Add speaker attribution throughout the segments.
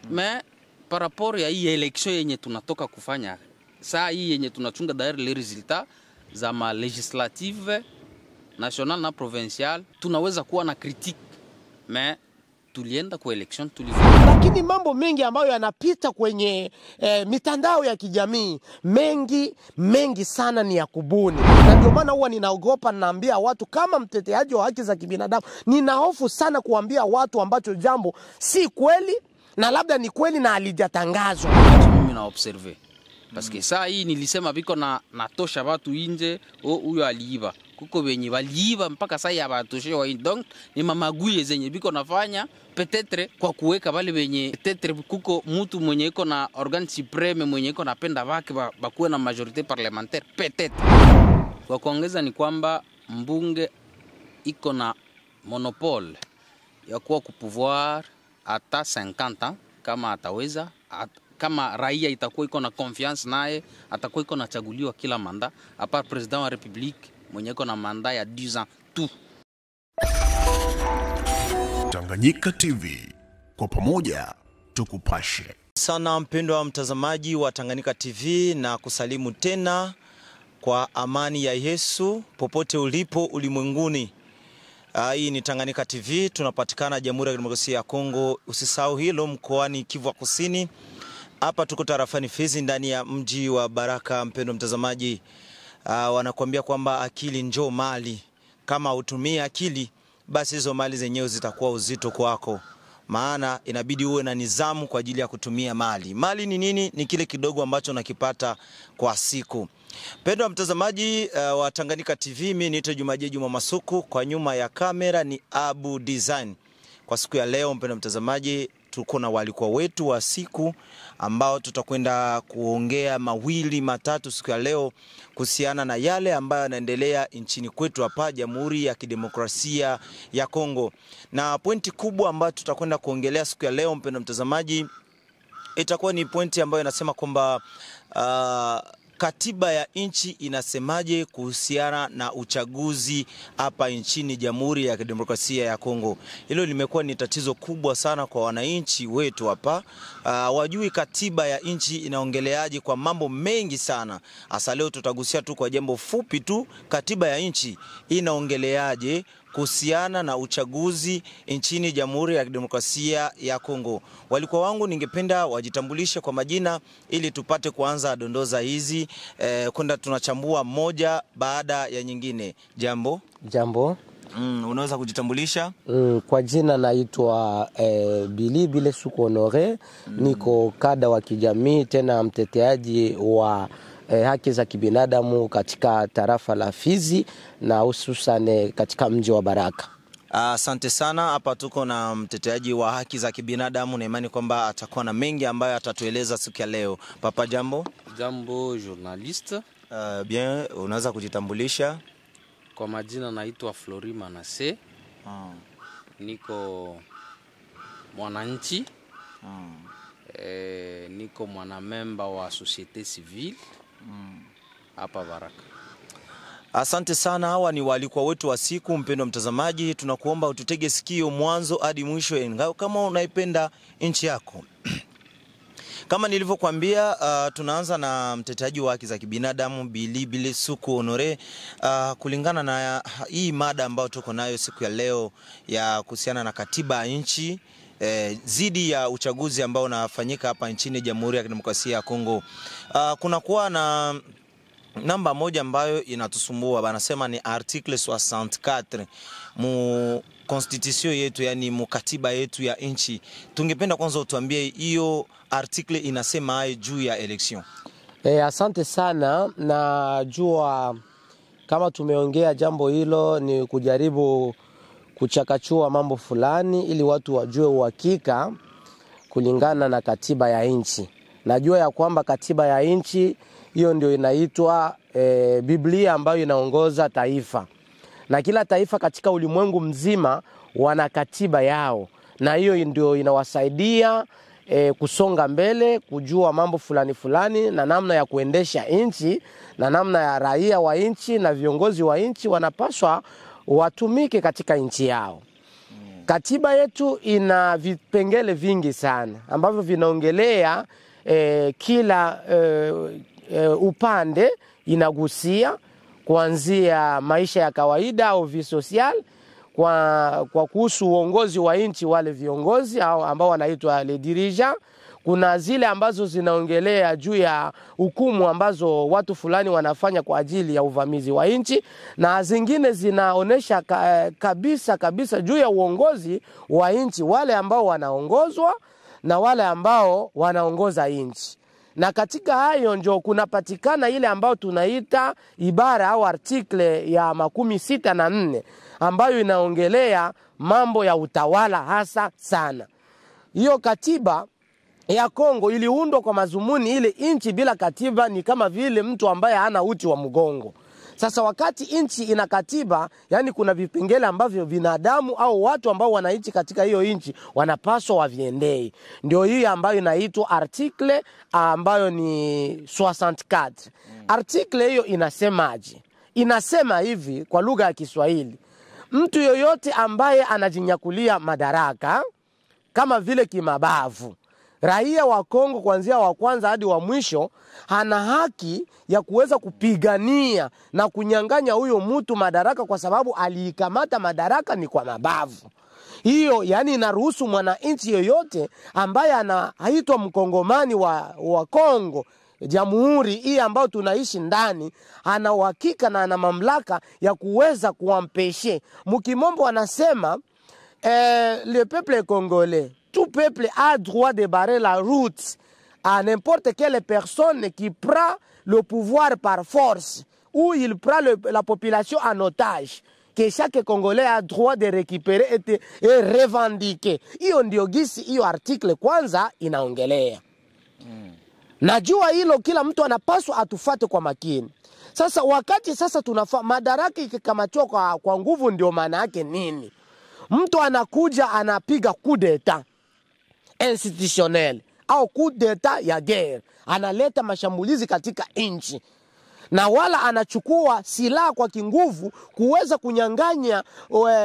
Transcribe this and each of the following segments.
Speaker 1: Mais par rapport ya hii election yenye tunatoka kufanya saa hii yenye tunachunga d'ailleurs les résultats za ma législative national na provincial, tunaweza kuwa na critique, mais tulienda kwa election tulifanya.
Speaker 2: Lakini mambo mengi ambayo yanapita kwenye mitandao ya kijamii mengi sana ni ya kubuni. Na ndio maana huwa ninaogopa, ninaambia watu kama mteteaji wa haki za kibinadamu, ninahofu sana kuambia watu ambacho jambo si kweli na labda ni kweli na halijatangazwa.
Speaker 1: Mimi na observe parce que saa hii nilisema biko na natosha watu inje, huyo aliiba. Kuko wenye waliiba mpaka saa ya batoshe wa donc ni mamaguye zenye biko nafanya peut-être kwa kuweka wale wenye peut-être kuko mtu mwenye iko na organe supreme mwenye iko napenda wake bakuwe na majorité parlementaire peut-être. Kwa kuongeza ni kwamba mbunge iko na monopole ya kuwa kupouvoir hata 50 ans kama ataweza, kama raia itakuwa iko na confiance naye, atakuwa iko na chaguliwa kila manda, a part president wa republique mwenye iko na manda ya 10 ans tu.
Speaker 3: Tanganyika TV, kwa pamoja tukupashe.
Speaker 4: Sana mpendwa wa mtazamaji wa Tanganyika TV, na kusalimu tena kwa amani ya Yesu popote ulipo ulimwenguni. Hii ni Tanganyika TV, tunapatikana Jamhuri ya Kidemokrasia ya Kongo. Usisahau hilo, mkoani Kivu Kusini. Hapa tuko tarafani Fizi ndani ya mji wa Baraka. Mpendwa mtazamaji, wanakuambia kwamba akili njoo mali. Kama utumia akili, basi hizo mali zenyewe zitakuwa uzito kwako. Maana inabidi uwe na nizamu kwa ajili ya kutumia mali. Mali ni nini? Ni kile kidogo ambacho unakipata kwa siku. Mpendwa mtazamaji wa Tanganyika TV, mimi niite Jumaje Juma Masuku, kwa nyuma ya kamera ni Abu Design. Kwa siku ya leo mpendwa mtazamaji, tuko na walikuwa wetu wa siku ambao tutakwenda kuongea mawili matatu siku ya leo kuhusiana na yale ambayo yanaendelea nchini kwetu hapa Jamhuri ya Kidemokrasia ya Kongo. Na pointi kubwa ambayo tutakwenda kuongelea siku ya leo mpendwa mtazamaji, itakuwa ni pointi ambayo inasema kwamba katiba ya nchi inasemaje kuhusiana na uchaguzi hapa nchini Jamhuri ya Kidemokrasia ya Kongo. Hilo limekuwa ni tatizo kubwa sana kwa wananchi wetu hapa. Wajui katiba ya nchi inaongeleaje kwa mambo mengi sana. Hasa leo tutagusia tu kwa jambo fupi tu, katiba ya nchi inaongeleaje kuhusiana na uchaguzi nchini Jamhuri ya Kidemokrasia ya Kongo. Walikuwa wangu ningependa wajitambulishe kwa majina ili tupate kuanza dondoza hizi kwenda tunachambua moja baada ya nyingine. Jambo.
Speaker 2: Jambo.
Speaker 4: Unaweza kujitambulisha?
Speaker 2: Kwa jina naitwa Bile Suku Honore. Niko kada wa kijamii, tena mteteaji wa haki za kibinadamu katika tarafa la Fizi na hususan katika mji wa Baraka.
Speaker 4: Asante sana. Hapa tuko na mteteaji wa haki za kibinadamu, na imani kwamba atakuwa na mengi ambayo atatueleza siku ya leo. Papa jambo.
Speaker 1: Jambo journaliste.
Speaker 4: Bien, unaweza kujitambulisha?
Speaker 1: Kwa majina naitwa Flori Manase. Niko mwananchi. Niko mwanamemba wa societe civile hapa Baraka.
Speaker 4: Asante sana. Hawa ni walikuwa wetu wa siku. Mpendwa mtazamaji, tunakuomba ututege sikio mwanzo hadi mwisho kama unaipenda nchi yako. Kama nilivyokuambia, tunaanza na mteteaji wa haki za kibinadamu Bile Suku Honore. Kulingana na hii mada ambayo tuko nayo siku ya leo ya kuhusiana na katiba ya nchi zidi ya uchaguzi ambao unafanyika hapa nchini Jamhuri ya Kidemokrasia ya Kongo, kuna kuwa na namba moja ambayo inatusumbua. Wanasema ni article 64 mu constitution yetu, yani mu katiba yetu ya nchi. Tungependa kwanza utuambie hiyo article inasema aje juu ya election.
Speaker 2: Asante sana. Najua kama tumeongea jambo hilo ni kujaribu kuchakachua mambo fulani ili watu wajue uhakika kulingana na katiba ya nchi. Najua ya kwamba katiba ya nchi hiyo ndio inaitwa Biblia ambayo inaongoza taifa. Na kila taifa katika ulimwengu mzima wana katiba yao. Na hiyo ndio inawasaidia kusonga mbele, kujua mambo fulani na namna ya kuendesha nchi, na namna ya raia wa nchi na viongozi wa nchi wanapaswa watumike katika nchi yao. Katiba yetu ina vipengele vingi sana ambavyo vinaongelea kila upande inagusia, kuanzia maisha ya kawaida au vie social, kwa kuhusu uongozi wa nchi, wale viongozi ambao wanaitwa les dirigeants. Kuna zile ambazo zinaongelea juu ya hukumu ambazo watu fulani wanafanya kwa ajili ya uvamizi wa nchi, na zingine zinaonesha kabisa juu ya uongozi wa nchi, wale ambao wanaongozwa na wale ambao wanaongoza nchi. Na katika hayo ndio kunapatikana ile ambao tunaita ibara au artikle ya 64 ambayo inaongelea mambo ya utawala hasa sana. Hiyo katiba ya Kongo iliundwa kwa mazumuni ile inchi bila katiba ni kama vile mtu ambaye hana uti wa mgongo. Sasa wakati inchi ina katiba, yani kuna vipengele ambavyo binadamu au watu ambao wanaishi katika hiyo inchi wanapaswa waviendee. Ndio hii ambayo inaitwa article ambayo ni 64. Article hiyo inasemaje? Inasema hivi kwa lugha ya Kiswahili: mtu yoyote ambaye anajinyakulia madaraka kama vile kimabavu, raia wa Kongo kuanzia wa kwanza hadi wa mwisho, hana haki ya kuweza kupigania na kunyang'anya huyo mtu madaraka kwa sababu aliikamata madaraka ni kwa mabavu. Hiyo yani inaruhusu mwananchi yoyote ambaye anaitwa mkongomani wa Kongo, jamhuri hii ambayo tunaishi ndani, ana uhakika na ana mamlaka ya kuweza kuampeshe. Mkimombo anasema le peuple congolais, tout peuple a droit de barrer la route à n'importe quelle personne qui prend le pouvoir par force ou il prend la population en otage, que chaque Congolais a droit de récupérer et revendiquer. Hiyo ndio gisi hiyo article kwanza inaongelea. Najua hilo kila mtu anapaswa atufate kwa makini. Sasa wakati sasa tunafaa madaraka ikikamatiwa kwa nguvu, ndio maana yake nini? Mtu anakuja anapiga coup d'etat institutionnel au coup d'etat ya guerre, analeta mashambulizi katika nchi, na wala anachukua silaha kwa kinguvu kuweza kunyang'anya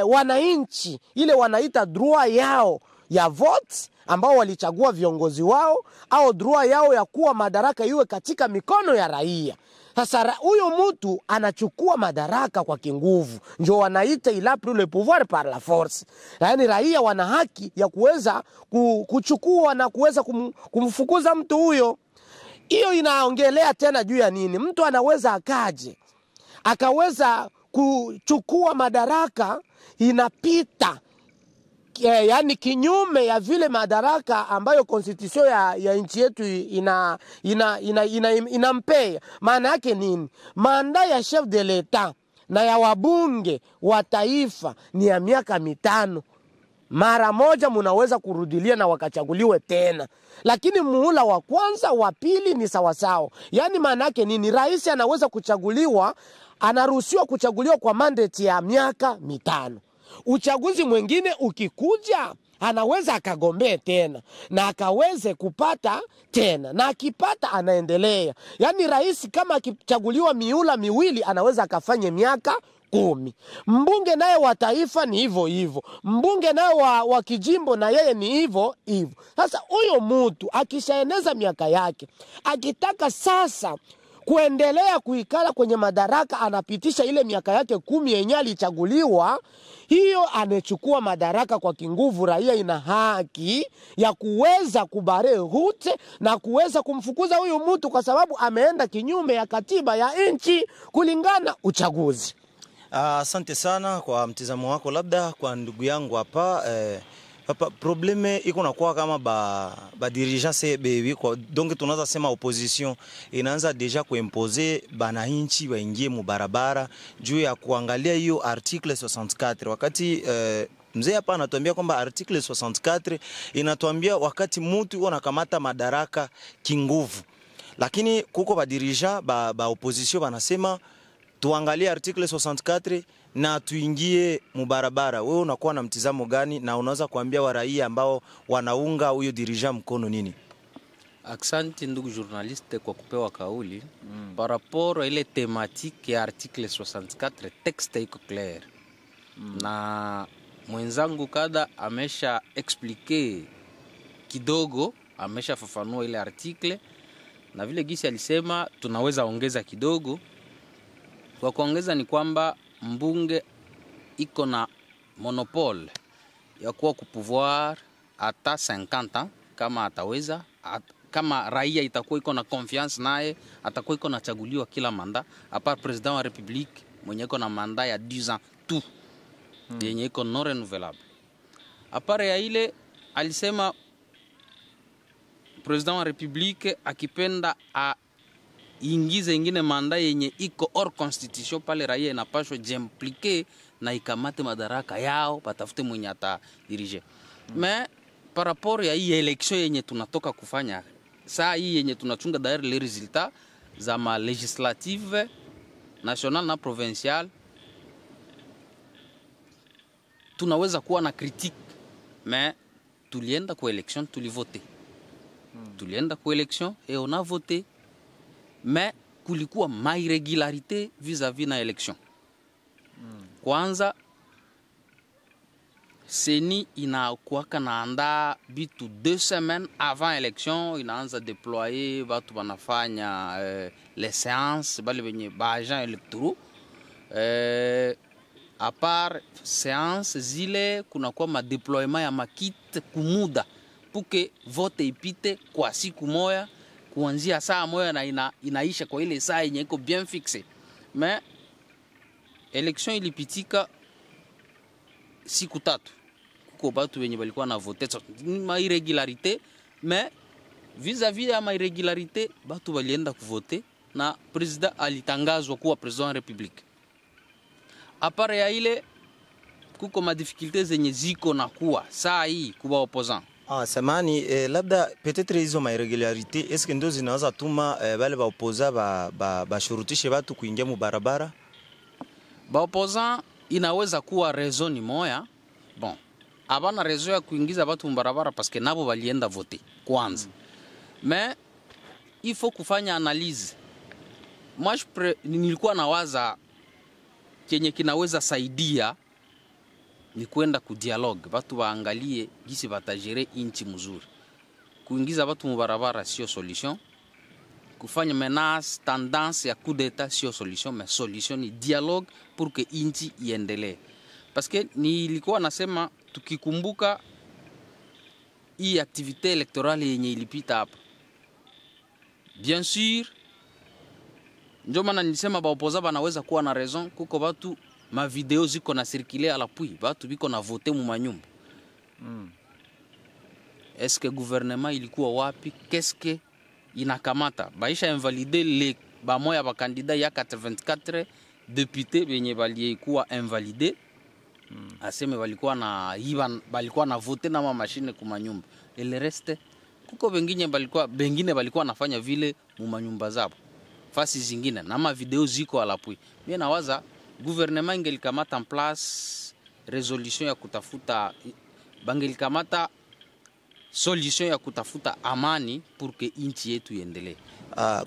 Speaker 2: wananchi ile wanaita droit yao ya vote ambao walichagua viongozi wao, au droit yao ya kuwa madaraka iwe katika mikono ya raia. Sasa huyo mtu anachukua madaraka kwa kinguvu, ndio wanaita il a pris le pouvoir par la force. Yaani raia wana haki ya kuweza kuchukua na kuweza kumfukuza mtu huyo. Hiyo inaongelea tena juu ya nini? Mtu anaweza akaje akaweza kuchukua madaraka inapita yani kinyume ya vile madaraka ambayo constitution ya nchi yetu inampea. Maana yake nini? Manda ya chef de l'etat na ya wabunge wa taifa ni ya miaka 5. Mara moja munaweza kurudilia na wakachaguliwe tena. Lakini muhula wa kwanza, wa pili ni sawasawa. Yani maana yake nini? Rais anaweza kuchaguliwa, anaruhusiwa kuchaguliwa kwa mandate ya miaka 5. Uchaguzi mwingine ukikuja, anaweza akagombea tena na akaweze kupata tena, na akipata anaendelea. Yani rais kama akichaguliwa mihula miwili anaweza akafanye miaka 10. Mbunge naye wa taifa ni hivyo hivyo. Mbunge naye wa kijimbo na yeye ni hivyo hivyo. Sasa huyo mtu akishaeneza miaka yake, akitaka sasa kuendelea kuikala kwenye madaraka, anapitisha ile miaka yake 10 yenye alichaguliwa, hiyo anachukua madaraka kwa kinguvu. Raia ina haki ya kuweza kubare hute na kuweza kumfukuza huyo mtu kwa sababu ameenda kinyume ya katiba ya nchi kulingana uchaguzi.
Speaker 4: Asante sana kwa mtizamo wako. Labda kwa ndugu yangu hapa papa, probleme iko na kwa kama ba dirigeants bebi kwa, donc tunaweza sema opposition inaanza deja kuimposer bananchi waingie mu barabara juu ya kuangalia hiyo article 64. Wakati mzee hapa anatuambia kwamba article 64 inatuambia wakati mtu yuko nakamata madaraka kinguvu, lakini kuko ba dirigeants ba opposition wanasema tuangalie article 64 na tuingie mubarabara. Wewe unakuwa na mtizamo gani na unaweza kuambia wa raia ambao wanaunga huyo dirigeant mkono nini?
Speaker 1: Asante ndugu journaliste kwa kupewa kauli. Par rapport ile thématique ya article 64, texte iko clair. Na mwenzangu Kada amesha explique kidogo, amesha fafanua ile article, na vile gisi alisema tunaweza ongeza kidogo. Kwa kuongeza ni kwamba mbunge iko na monopole ya kuwa kupouvoir hata 50 ans kama ataweza, kama raia itakuwa iko na confiance naye, atakuwa iko na chaguliwa kila manda, apart president wa republique mwenye iko na manda ya 10 ans tu yenye iko non renouvelable. Apart ya ile alisema president wa republique akipenda ingize ingine manda yenye iko hors constitution, pale raia inapashwa jimpliquer na ikamate madaraka yao, patafute mwenye ata dirige. Mais par rapport ya hii election yenye tunatoka kufanya saa hii yenye tunachunga d'ailleurs les résultats za ma législative national na provincial, tunaweza kuwa na critique, mais tulienda kwa election, tulivote. Tulienda kwa election et on a voté, mais kulikuwa ma irrégularité vis-à-vis na election. Kwanza Seni inakuwaka naanda bitu 2 semaines avant election, inaanza déployer watu wanafanya les séances bali benye ba agents électoraux. A part séance zile kunakuwa ma déploiement ya makit kumuda puke vote ipite kwa siku moya, kuanzia saa moya na inaisha kwa ile saa yenye iko bien fixe. Mais election ilipitika siku 3 kwa batu wenye balikuwa na vote. Ma irrégularité, mais vis-à-vis ya ma irrégularité batu balienda kuvote na president alitangazwa kuwa president wa republique. Apare ya ile kuko ma difficultés zenye ziko na kuwa saa hii kuwa opposant.
Speaker 4: Samani, labda peut-être hizo ma irrégularité est-ce que ndio zinaweza tuma bale ba opposa bashurutishe watu kuingia mu barabara?
Speaker 1: Ba opposant inaweza kuwa raison ni moya. Bon, abana raison ya kuingiza watu mu barabara parce que nabo walienda voter kwanza. Mais il faut kufanya analyse. Moi nilikuwa nawaza kenye kinaweza saidia ni kwenda ku dialogue, watu waangalie gisi batajere inchi mzuri. Kuingiza watu mu barabara sio solution. Kufanya menace, tendance ya coup d'état sio solution, mais solution ni dialogue pour que inchi iendelee. Parce que nilikuwa nasema tukikumbuka hii activité électorale yenye ilipita hapa. Bien sûr, ndio maana nilisema ba opposant banaweza kuwa na raison, kuko watu ma video ziko na circuler à l'appui, watu biko na voter mu manyumba. Est-ce que gouvernement ilikuwa wapi? Qu'est-ce que inakamata? Baisha invalider les ba moya ba candidat ya 84 députés benye balikuwa invalidé. Aseme walikuwa na iban, balikuwa na voter na mashine kuma nyumba. Et le reste kuko bengine balikuwa nafanya vile mu manyumba zao. Fasi zingine na ma video ziko à l'appui. Mimi nawaza gouvernement ingelikamata en place resolution ya kutafuta, bangelikamata solution ya kutafuta amani pour que inchi yetu iendelee.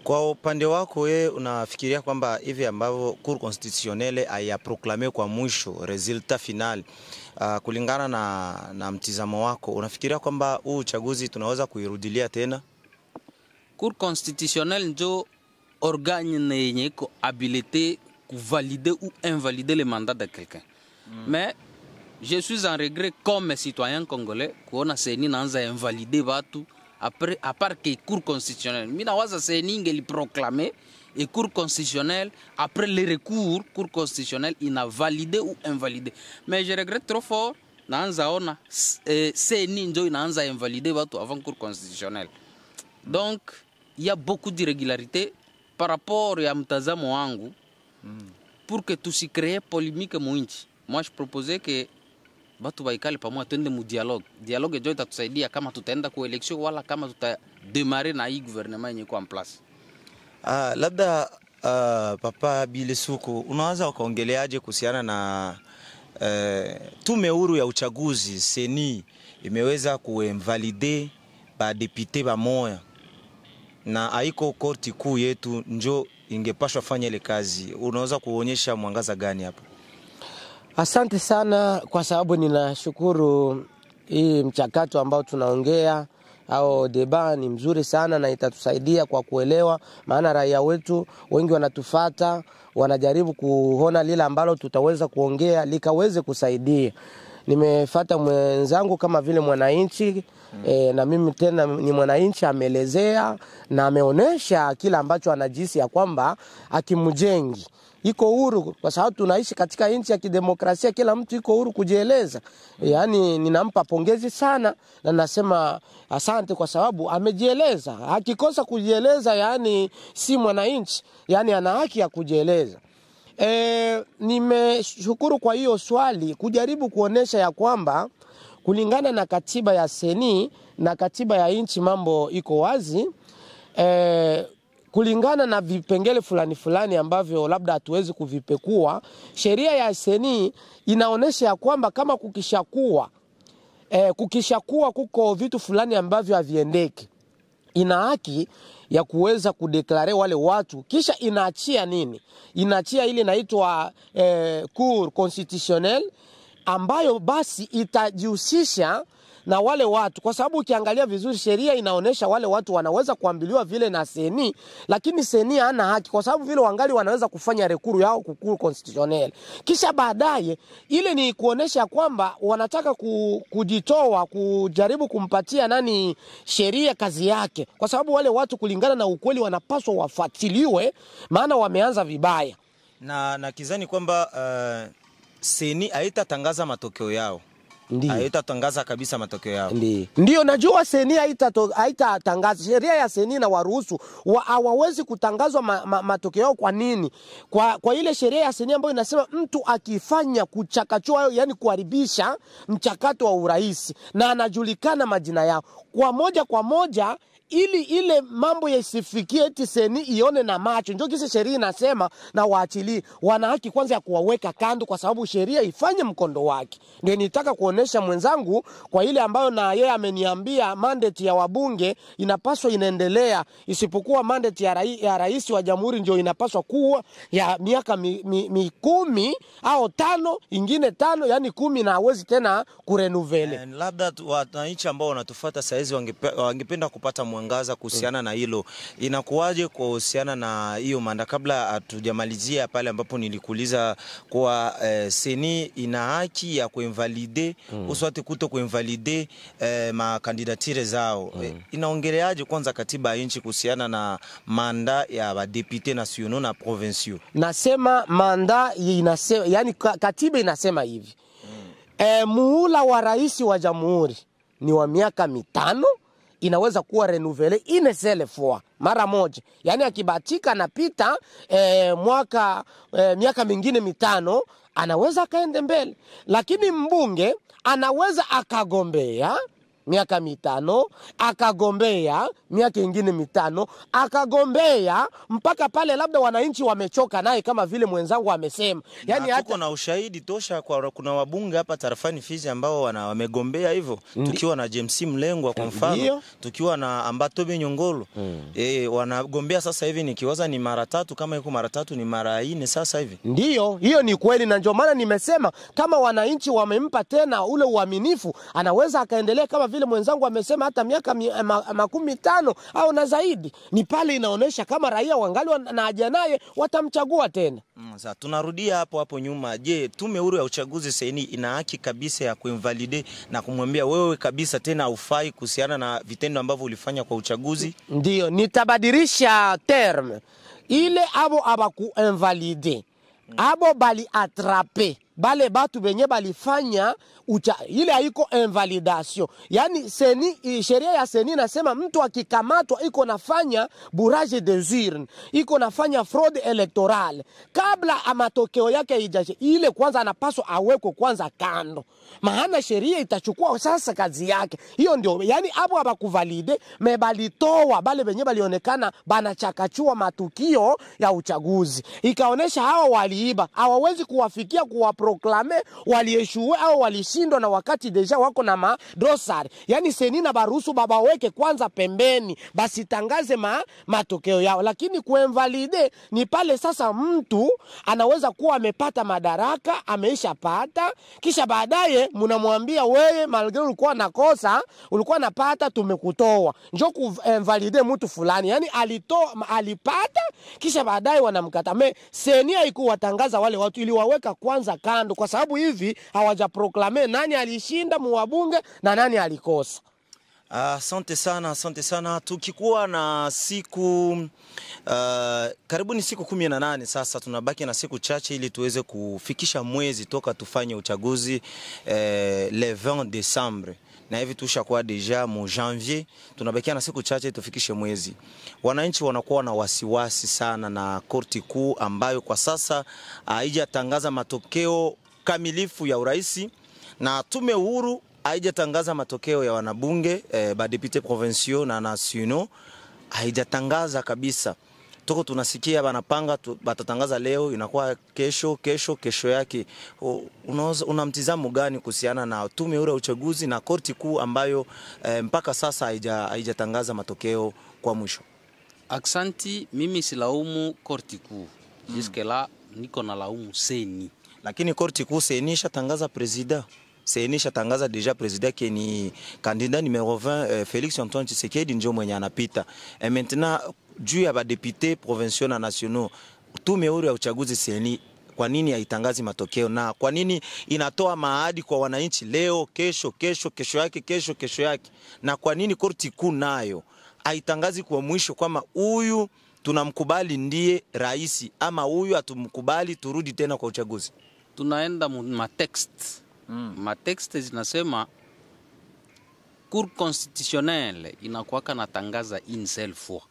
Speaker 4: Kwa upande wako wewe unafikiria kwamba hivi ambavyo Cour constitutionnelle aya proclamer kwa mwisho resultat final, kulingana na mtizamo wako, unafikiria kwamba huu uchaguzi tunaweza kuirudilia tena?
Speaker 1: Cour constitutionnelle ndio organe yenye iko habilité pour valider ou invalider le mandat de quelqu'un. Mais je suis en regret comme citoyen congolais kuona seni naanza invalider watu après, à part que Cour constitutionnelle. Mina waza seni ingeli proclamer et Cour constitutionnelle après le recours Cour constitutionnelle ina validé ou invalidé. Mais je regrette trop fort naanza ona seni ndio inaanza invalider watu avant Cour constitutionnelle. Donc il y a beaucoup d'irrégularités par rapport ya mtazamo wangu. Pour que tout s'y crée polémique mwinchi. Moi je proposais que batu baikale pamoja twende mu dialogue. Dialogue ndio itatusaidia kama tutaenda kwa election wala kama tutademarer na hii gouvernement yenye kwa en place.
Speaker 4: Labda Papa Bilesuku, unaweza ukaongeleaje kuhusiana na tume huru ya uchaguzi seni imeweza kuinvalide ba député ba moya na haiko korti kuu yetu njo ingepashwa fanya ile kazi? Unaweza kuonyesha mwangaza gani hapo?
Speaker 2: Asante sana, kwa sababu ninashukuru hii mchakato ambao tunaongea au deba ni mzuri sana na itatusaidia kwa kuelewa, maana raia wetu wengi wanatufata, wanajaribu kuona lile ambalo tutaweza kuongea likaweze kusaidia. Nimefata mwenzangu kama vile mwananchi na mimi tena ni mwananchi, ameelezea na ameonesha kila ambacho anajisi ya kwamba akimjengi iko huru, kwa sababu tunaishi katika nchi ya kidemokrasia, kila mtu iko huru kujieleza. Yani ninampa pongezi sana na nasema asante kwa sababu amejieleza. Akikosa kujieleza yani si mwananchi, yani ana haki ya kujieleza. Nimeshukuru kwa hiyo swali kujaribu kuonesha ya kwamba kulingana na katiba ya seni na katiba ya nchi mambo iko wazi. Kulingana na vipengele fulani fulani ambavyo labda hatuwezi kuvipekua, sheria ya seni inaonesha ya kwamba kama kukishakuwa kuko vitu fulani ambavyo haviendeki, ina haki ya kuweza kudeklare wale watu, kisha inaachia nini? Inaachia ile inaitwa Cour constitutionnelle, ambayo basi itajihusisha na wale watu, kwa sababu ukiangalia vizuri sheria inaonesha wale watu wanaweza kuambiliwa vile na seni, lakini seni hana haki, kwa sababu vile wangali wanaweza kufanya rekuru yao kukuru constitutionnel. Kisha baadaye ile ni kuonesha kwamba wanataka kujitoa kujaribu kumpatia nani sheria kazi yake, kwa sababu wale watu kulingana na ukweli wanapaswa wafuatiliwe, maana wameanza vibaya.
Speaker 4: Na kizani kwamba seni haitatangaza matokeo yao. Haitatangaza kabisa matokeo yao.
Speaker 2: Ndio najua seni haitatangaza. Sheria ya seni na waruhusu hawawezi kutangazwa matokeo yao. Kwa nini? Kwa ile sheria ya seni ambayo inasema mtu akifanya kuchakachua, yani kuharibisha mchakato wa urais na anajulikana majina yao kwa moja ili ile mambo yasifikie eti seni ione na macho, ndio kisa sheria inasema na waachilie. Wana haki kwanza ya kuwaweka kando, kwa sababu sheria ifanye mkondo wake. Ndio nitaka kuonesha mwenzangu kwa ile ambayo na yeye ameniambia mandate ya wabunge inapaswa inaendelea, isipokuwa mandate ya rais wa jamhuri ndio inapaswa kuwa ya miaka 10 au 5, ingine 5, yani 10, na hawezi tena kurenuvele.
Speaker 4: Labda wananchi ambao wanatufuata saizi wangependa kupata mwangaza kuhusiana na hilo. Inakuwaje kwa kuhusiana na hiyo manda? Kabla hatujamalizia pale ambapo nilikuuliza kwa seni ina haki ya kuinvalide uswate kuto kuinvalide makandidatire zao. Inaongeleaje kwanza katiba ya nchi kuhusiana na manda ya badepute nationaux na provinciaux?
Speaker 2: Nasema manda inasema, yani katiba inasema hivi. Muhula wa rais wa jamhuri ni wa miaka 5, inaweza kuwa renuvele une seule fois, mara moja. Yani akibatika napita miaka mingine 5 anaweza kaende mbele. Lakini mbunge anaweza akagombea miaka 5, akagombea miaka ingine 5, akagombea mpaka pale labda wananchi wamechoka naye, kama vile mwenzangu amesema.
Speaker 4: Yani hata na ushahidi tosha kwa kuna wabunge hapa tarafani Fizi ambao wamegombea hivyo. Tukiwa na James Mlengwa kwa mfano, tukiwa na Ambatobe Nyongolo. Wanagombea sasa hivi nikiwaza ni mara 3, kama iko mara 3 ni mara 4 sasa hivi.
Speaker 2: Ndio, hiyo ni kweli, na ndio maana nimesema kama wananchi wamempa tena ule uaminifu, anaweza akaendelea kama vile mwenzangu amesema hata miaka 15 au na zaidi. Ni pale inaonesha kama raia wangali na haja naye watamchagua tena.
Speaker 4: Sasa tunarudia hapo nyuma. Je, tume huru ya uchaguzi seni ina haki kabisa ya kuinvalide na kumwambia wewe kabisa tena ufai kuhusiana na vitendo ambavyo ulifanya kwa uchaguzi?
Speaker 2: Ndio, nitabadilisha term. Ile abo abaku invalide, abo bali atrape, bale batu benye balifanya ile haiko invalidation. Yani seni, sheria ya seni nasema mtu akikamatwa iko nafanya bourrage des urnes, iko nafanya fraude electorale, kabla matokeo yake ijaje, ile kwanza anapaswa awekwe kwanza kando, maana sheria itachukua sasa kazi yake. Hiyo ndio yani hapo abakuvalide mebalitoa bale benye balionekana banachakachua matukio ya uchaguzi, ikaonesha hawa waliiba hawawezi kuwafikia waproklame walieshue au walishindwa, na wakati deja wako na madosari. Yani seni na baruhusu baba weke kwanza pembeni, basi tangaze matokeo yao. Lakini kuinvalide ni pale sasa mtu anaweza kuwa amepata madaraka, ameisha pata, kisha baadaye mnamwambia wewe malgré ulikuwa nakosa, ulikuwa napata, tumekutoa. Njoo kuinvalide mtu fulani. Yani alipata, kisha baadaye wanamkata. Seni haikuwatangaza wale watu, ili waweka kwanza kando, kwa sababu hivi hawajaproklame nani alishinda muwabunge na nani alikosa.
Speaker 4: Asante sana. Tukikuwa na siku karibuni siku 18 sasa, tunabaki na siku chache ili tuweze kufikisha mwezi toka tufanye uchaguzi le 20 Desembre. Na hivi tushakuwa deja mu janvier, tunabakia na siku chache tufikishe mwezi. Wananchi wanakuwa na wasiwasi sana na korti kuu ambayo kwa sasa haijatangaza matokeo kamilifu ya uraisi, na tume huru haijatangaza matokeo ya wanabunge ba députés provinciaux na nationaux, haijatangaza kabisa. Toko tunasikia banapanga batatangaza leo, inakuwa kesho yake. Unamtizamo gani kuhusiana na tume huru ya uchaguzi na korti kuu ambayo mpaka sasa haijatangaza matokeo kwa mwisho?
Speaker 1: Aksanti, mimi silaumu korti kuu. Jiske la niko na laumu seni.
Speaker 4: Lakini korti kuu seni shatangaza president. Seni shatangaza deja president ki ni candidat numéro 20 Félix Antoine Tshisekedi ndio mwenye anapita. Et maintenant juu ya ba députés provinciaux na nationaux, tume huru ya uchaguzi seni kwa nini haitangazi matokeo, na kwa nini inatoa maadi kwa wananchi leo, kesho yake, na kwa nini korti kuu nayo haitangazi kwa mwisho kama huyu tunamkubali ndiye rais ama huyu atumkubali turudi tena kwa uchaguzi?
Speaker 1: Tunaenda matext. Matext zinasema Cour constitutionnelle inakuwaka natangaza une seule fois.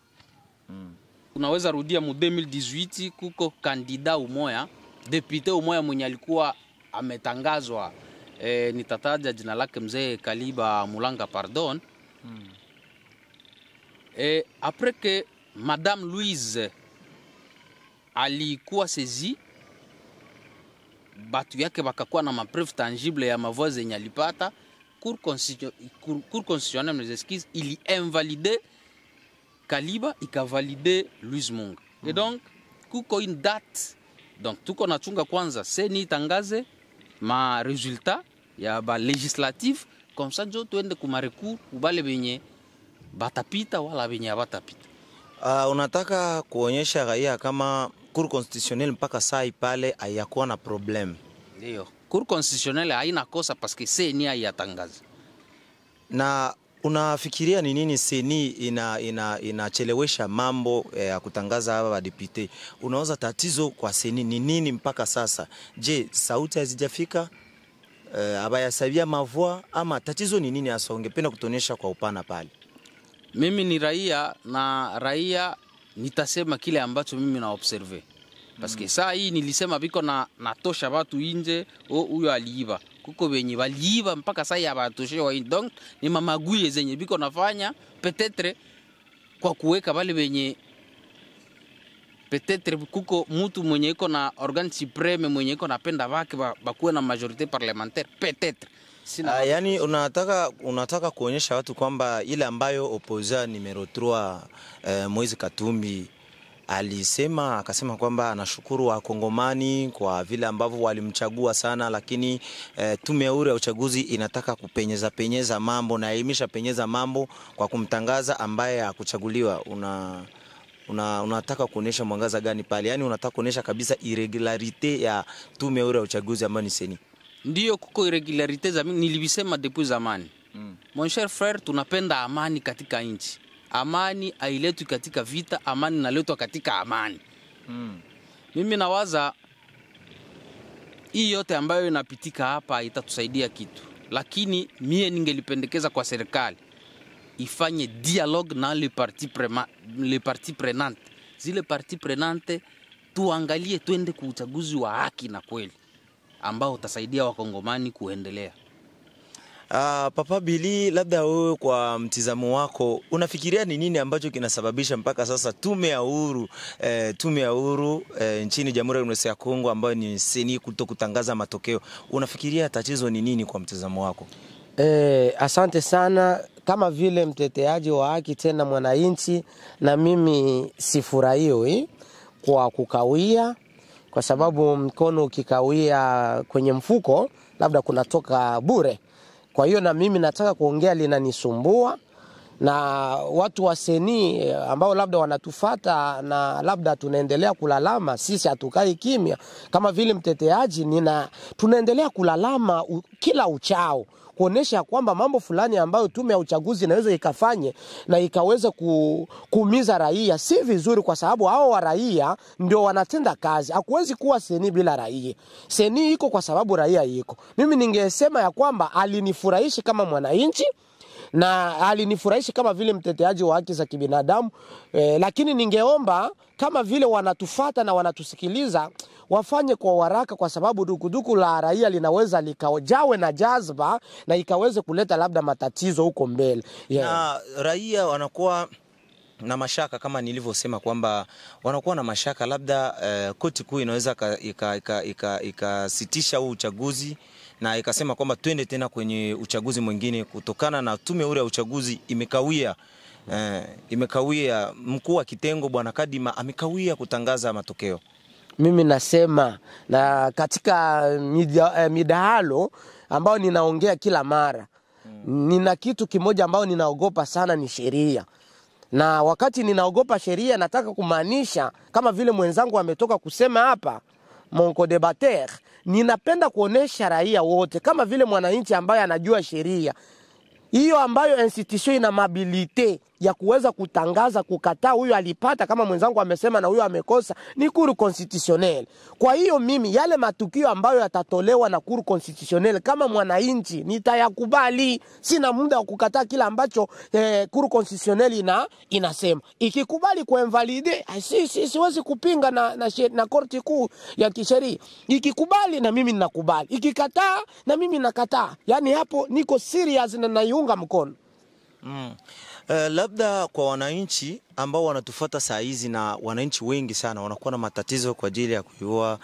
Speaker 1: Unaweza rudia mu 2018 kuko kandida umoya, depute umoya mwenye alikuwa ametangazwa, nitataja jina lake mzee Kaliba Mulanga pardon. Après que Madame Louise alikuwa saisi, batu yake bakakuwa na mapreuve tangible ya mavoix zenye alipata, Cour constitutionnelle mes excuses, il invalidé Kaliba ikavalide Louise Munga. Et donc kuko une date, donc tuko nachunga kwanza seni tangaze ma resultat ya ba législatif, comme ça njo tuende kuma recours ubale benye batapita wala benye batapita.
Speaker 4: Unataka kuonyesha raia kama Cour constitutionnelle mpaka sai pale hayakuwa na problem?
Speaker 1: Ndio. Cour constitutionnelle haina kosa parce que seni hayatangaza.
Speaker 4: Na unafikiria ni nini seni inachelewesha mambo ya kutangaza hapa badepute? Unaweza tatizo kwa seni ni nini mpaka sasa? Je, sauti hazijafika? Abayasabia mavua ama tatizo ni nini hasa? Ungependa kutonesha kwa upana pale?
Speaker 1: Mimi ni raia, na raia nitasema kile ambacho mimi na observe. Parce que saa hii nilisema biko na natosha watu nje, huyo aliiba. Kuko benye waliiba mpaka saa hii abatoshewa nje. Donc ni mamaguye zenye biko nafanya peut-être kwa kuweka wale benye peut-être kuko mtu mwenye iko na organe supreme mwenye iko napenda wake bakuwe na majorité parlementaire peut-être.
Speaker 4: Yani unataka kuonyesha watu kwamba ile ambayo opposant numero 3 Moise Katumbi akasema kwamba anashukuru wakongomani kwa vile ambavyo walimchagua sana, lakini tume huru ya uchaguzi inataka kupenyeza mambo na penyeza mambo kwa kumtangaza ambaye hakuchaguliwa. Unataka kuonesha mwangaza gani pale? Yani unataka kuonesha kabisa irregularité ya tume huru ya uchaguzi ambayo ni seni?
Speaker 1: Ndiyo, kuko irregularité za nilibisema depuis zamani. Mon cher frère, tunapenda amani katika nchi. Amani hailetwi katika vita, amani inaletwa katika amani. Mimi nawaza hii yote ambayo inapitika hapa itatusaidia kitu. Lakini mie ningelipendekeza kwa serikali ifanye dialogue na les parties prenantes. Zile parties prenantes tuangalie twende kwa uchaguzi wa haki na kweli ambao utasaidia wakongomani kuendelea.
Speaker 4: Papa Billy, labda wewe kwa mtizamo wako unafikiria ni nini ambacho kinasababisha mpaka sasa tume ya uhuru nchini Jamhuri ya Kidemokrasia ya Kongo ambayo ni seni kutokutangaza matokeo, unafikiria tatizo ni nini kwa mtizamo wako?
Speaker 2: Asante sana. Kama vile mteteaji wa haki tena mwananchi, na mimi sifurahii kwa kukawia, kwa sababu mkono ukikawia kwenye mfuko labda kunatoka bure. Kwa hiyo na mimi nataka kuongea linanisumbua, na watu wa seni ambao labda wanatufata na labda tunaendelea kulalama, sisi hatukai kimya. Kama vile mteteaji tunaendelea kulalama kila uchao, kuonesha kwamba mambo fulani ambayo tume ya uchaguzi inaweza ikafanye na ikaweza kuumiza raia si vizuri, kwa sababu hao wa raia ndio wanatenda kazi. Hakuwezi kuwa seni bila raia. Seni iko kwa sababu raia iko. Mimi ningesema ya kwamba alinifurahishi kama mwananchi na alinifurahishi kama vile mteteaji wa haki za kibinadamu, lakini ningeomba kama vile wanatufata na wanatusikiliza wafanye kwa haraka, kwa sababu dukuduku la raia linaweza likajawe na jazba na ikaweze kuleta labda matatizo huko mbele.
Speaker 4: Na raia wanakuwa na mashaka kama nilivyosema kwamba wanakuwa na mashaka labda koti kuu inaweza ikasitisha huu uchaguzi na ikasema kwamba twende tena kwenye uchaguzi mwingine kutokana na tume ya uchaguzi imekawia. Mkuu wa kitengo Bwana Kadima amekawia kutangaza matokeo.
Speaker 2: Mimi nasema, na katika midahalo ambao ninaongea kila mara, nina kitu kimoja ambao ninaogopa sana, ni sheria. Na wakati ninaogopa sheria, nataka kumaanisha kama vile mwenzangu ametoka kusema hapa, mon co-débatteur, ninapenda kuonesha raia wote kama vile mwananchi ambaye anajua sheria hiyo, ambayo institution ina mabilite ya kuweza kutangaza kukataa huyu alipata kama mwenzangu amesema na huyu amekosa, ni Cour constitutionnelle. Kwa hiyo mimi yale matukio ambayo yatatolewa na Cour constitutionnelle kama mwananchi nitayakubali. Sina muda wa kukataa kila ambacho Cour constitutionnelle inasema. Ikikubali kuinvalide, siwezi kupinga na korti kuu ya kisheria. Ikikubali na mimi ninakubali, ikikataa na mimi nakataa. Yani hapo niko serious na naiunga mkono.
Speaker 4: Labda kwa wananchi ambao wanatufuata saa hizi, na wananchi wengi sana wanakuwa na matatizo kwa ajili ya kujua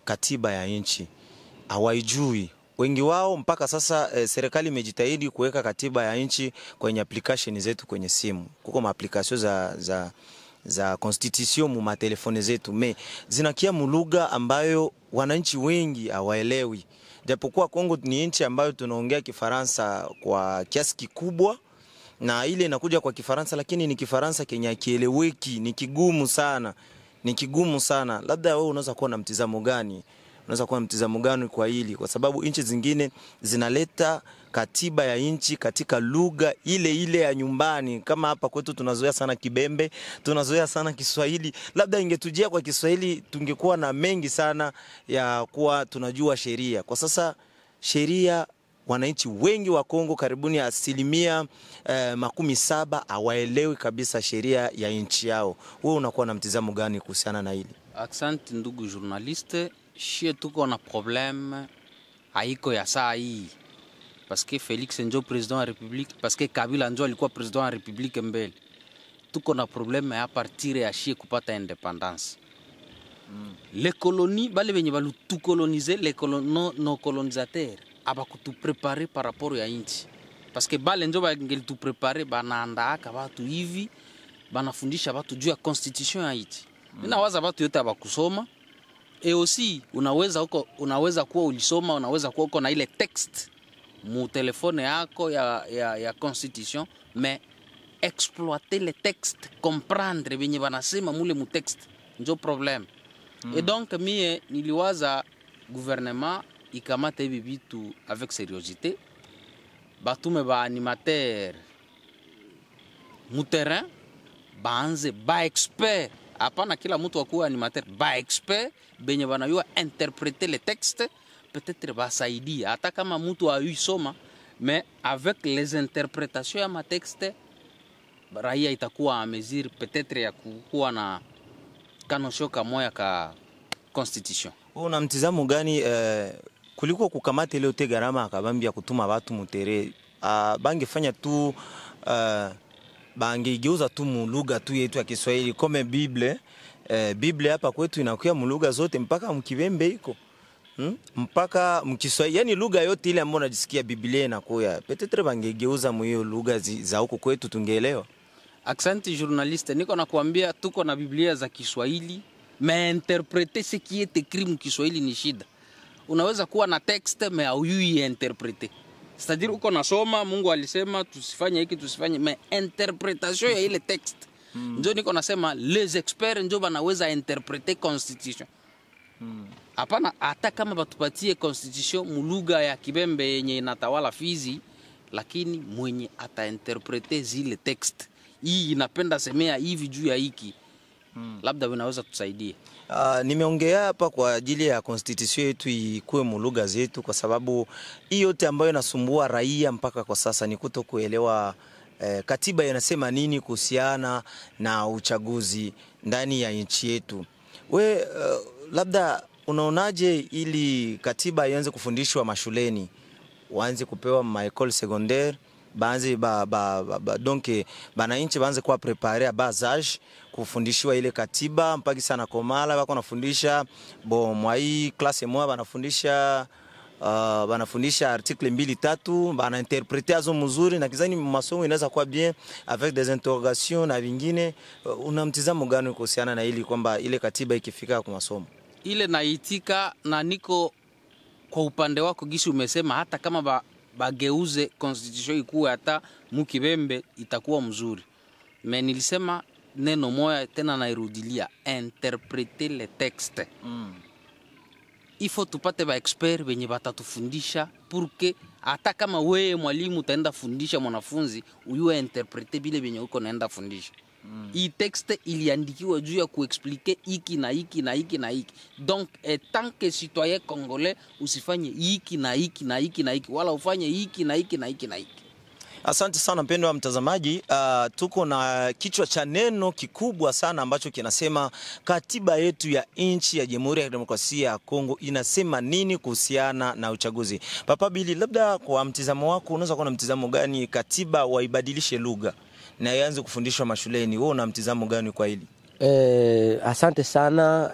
Speaker 4: katiba ya nchi, hawaijui wengi wao. Mpaka sasa serikali imejitahidi kuweka katiba ya nchi kwenye application zetu kwenye simu. Kuko ma application za constitution mu matelefone zetu, zinakia mulugha ambayo wananchi wengi hawaelewi. Japokuwa Kongo ni nchi ambayo tunaongea Kifaransa kwa kiasi kikubwa, na ile inakuja kwa Kifaransa, lakini ni Kifaransa Kenya kieleweki, ni kigumu sana. Labda wewe unaweza kuwa na mtizamo gani? Kwa hili, kwa sababu nchi zingine zinaleta katiba ya nchi katika lugha ile ya nyumbani. Kama hapa kwetu tunazoea sana Kibembe, tunazoea sana Kiswahili. Labda ingetujia kwa Kiswahili tungekuwa na mengi sana ya kuwa tunajua sheria. Kwa sasa sheria, wananchi wengi wa Kongo karibuni 70% hawaelewi kabisa sheria ya nchi yao. Wewe unakuwa na mtizamo gani kuhusiana na hili?
Speaker 1: Asante ndugu journaliste, shie tuko na problème haiko ya saa hii, parce que Félix ndio président wa République, parce que Kabila ndio alikuwa président wa République mbele. Tuko na problème ya partir ya shie kupata indépendance. Les colonies bale benye balu tout coloniser, les nos colonisateurs abakutu préparer par rapport ya nchi, parce que bale ndio bangeli tu préparer, banaandaaka watu hivi, banafundisha watu juu ya constitution ya nchi. Ninawaza watu yote abakusoma. Et aussi unaweza kuwa ulisoma, unaweza kuwa uko na ile text mu telefone yako ya constitution, mais exploiter le texte, comprendre benye banasema mule mu texte ndio problème. Et donc mie niliwaza gouvernement ikamata hivi vitu avec sérieuxité, batume ba animateur mu terrain, baanze ba expert. Hapana kila mtu akuwa animateur, ba expert benye banayua interpréter les textes, peut-être basaidia hata kama mtu ayusoma, mais avec les interprétations ya ma texte raia itakuwa a mesure peut-être ya kuwa na kanosho kamoya ka constitution.
Speaker 4: Una mtizamo gani kuliko kukamata ile yote gharama akabambia kutuma watu mutere. Bangefanya tu bangegeuza tu mulugha tu yetu ya Kiswahili kama Biblia. Biblia hapa kwetu inakuwa mulugha zote mpaka mkibembe iko. Mpaka mkiswahili, yani lugha yote ile ambayo unajisikia Biblia inakuwa. Petetre bangegeuza mwiyo lugha za huko kwetu tungeelewa.
Speaker 1: Asante journaliste, niko nakuambia tuko na Biblia za Kiswahili, mais interpréter ce qui est écrit mu Kiswahili ni shida. Unaweza kuwa na texte mais haujui interpréter. C'est-à-dire uko nasoma Mungu alisema tusifanye hiki tusifanye, mais interprétation ya ile texte. Ndio niko nasema les experts ndio banaweza interpréter constitution. Hapana hata kama batupatie constitution mulugha ya Kibembe yenye inatawala Fizi, lakini mwenye atainterprete zile text hii inapenda semea hivi juu ya hiki, labda wanaweza tusaidia.
Speaker 4: Nimeongea hapa kwa ajili ya constitution yetu ikuwe mulugha zetu, kwa sababu hii yote ambayo inasumbua raia mpaka kwa sasa ni kutokuelewa katiba inasema nini kuhusiana na uchaguzi ndani ya nchi yetu. Labda unaonaje ili katiba ianze kufundishwa mashuleni, waanze kupewa ma école secondaire, baanze donc bananchi baanze kuwa préparer à bas âge kufundishwa ile katiba mpaka sana komala wako nafundisha mwa hii classe moja banafundisha article 2-3 bana interpréter azo mzuri, na kizani masomo inaweza kuwa bien avec des interrogations na vingine. Una mtizamo gani kuhusiana na ili kwamba ile katiba ikifika kwa masomo?
Speaker 1: Ile naitika na niko kwa upande wako gisi umesema, hata kama bageuze constitution ikuwe hata mukibembe itakuwa mzuri. Mais nilisema neno moja tena nairudilia, interpréter les textes. Il faut tupate ba expert wenye batatufundisha pour que hata kama wewe mwalimu utaenda fundisha mwanafunzi uyue interpréter bile benye uko naenda fundisha. Hii texte iliandikiwa juu ya kuexpliquer hiki na hiki na hiki na hiki. Donc tant que citoyen congolais usifanye hiki na hiki na hiki na hiki, wala ufanye hiki na hiki na hiki na hiki.
Speaker 4: Asante sana mpendo wa mtazamaji. Tuko na kichwa cha neno kikubwa sana ambacho kinasema katiba yetu ya nchi ya Jamhuri ya Demokrasia ya Kongo inasema nini kuhusiana na uchaguzi. Papa Bili, labda kwa mtizamo wako unaweza kuwa na mtizamo gani katiba waibadilishe lugha na ianze kufundishwa mashuleni? Wewe una mtizamo gani kwa hili?
Speaker 2: Asante sana.